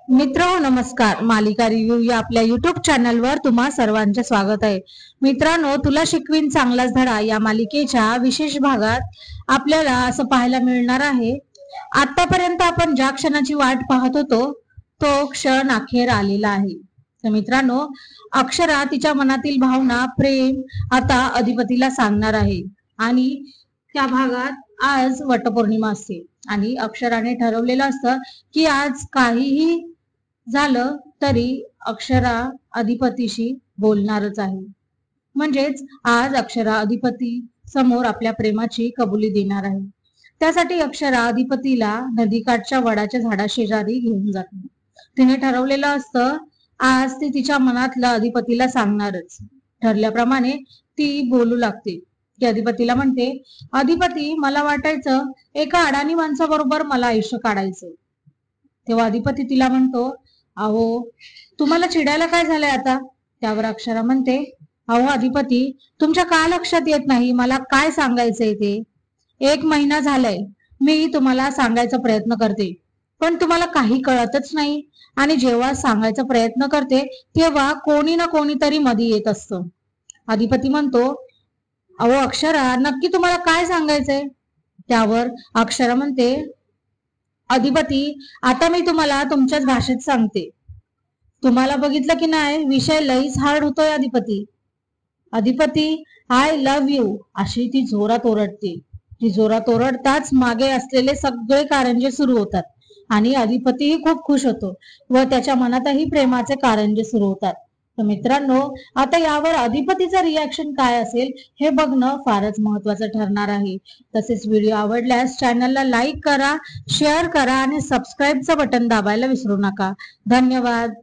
मित्रांनो नमस्कार. मालिका रिव्ह्यू या आपल्या युट्यूब चॅनलवर तुम्हा सर्वांचे स्वागत आहे. मित्रांनो, तुला शिकवीन चांगलाच धडा या मालिकेच्या विशेष भागात आपल्याला असं पाहायला मिळणार आहे, आतापर्यंत आपण ज्या क्षणाची वाट पाहत होतो तो क्षण अखेर आलेला आहे. तर मित्रांनो, अक्षरा तिच्या मनातील भावना, प्रेम आता अधिपतीला सांगणार आहे. आणि त्या भागात आज वटपौर्णिमा असते आणि अक्षराने ठरवलेलं असतं की आज काहीही झालं तरी अक्षरा अधिपतीशी बोलणारच आहे. म्हणजेच आज अक्षरा अधिपती समोर आपल्या प्रेमाची कबुली देणार आहे. त्यासाठी अक्षरा अधिपतीला नदीकाठच्या वडाच्या झाडाशेजारी घेऊन जाते. तिने ठरवलेलं असतं आज ती तिच्या मनातलं अधिपतीला सांगणारच. ठरल्याप्रमाणे ती बोलू लागते. ती अधिपतीला म्हणते, अधिपती, मला वाटायचं एका अडाणी माणसाबरोबर मला आयुष्य काढायचं. तेव्हा अधिपती तिला म्हणतो, अहो तुम्हाला चिडायला काय झालंय आता? त्यावर अक्षरा म्हणते, अहो अधिपती, तुमच्या का लक्षात येत नाही मला काय सांगायचंय ते? 1 महिना झालाय मी तुम्हाला सांगायचा प्रयत्न करते, पण तुम्हाला काही कळतच नाही. आणि जेव्हा सांगायचा प्रयत्न करते तेव्हा कोणी ना कोणीतरी मध्ये येत असतं. अधिपती म्हणतो, अहो अक्षरा, नक्की तुम्हाला काय सांगायचंय? त्यावर अक्षरा म्हणते, अधिपती, आता मी तुम्हाला तुमच्याच भाषेत सांगते. तुम्हाला बघितलं की नाही, विषय लईच हार्ड होतोय अधिपती. अधिपती, आय लव्ह यू, अशी ती जोरात ओरडते. ती जोरात ओरडताच मागे असलेले सगळे कारंजे सुरू होतात आणि अधिपतीही खूप खुश होतो व त्याच्या मनातही प्रेमाचे कारंजे सुरू होतात. तर मित्रांनो, आता यावर अधिपतीचं रिॲक्शन काय असेल हे बघणं फारच महत्वाचं ठरणार आहे. तसेच व्हिडिओ आवडल्यास चॅनलला लाईक करा, शेअर करा आणि सबस्क्राईबचं बटन दाबायला विसरू नका. धन्यवाद.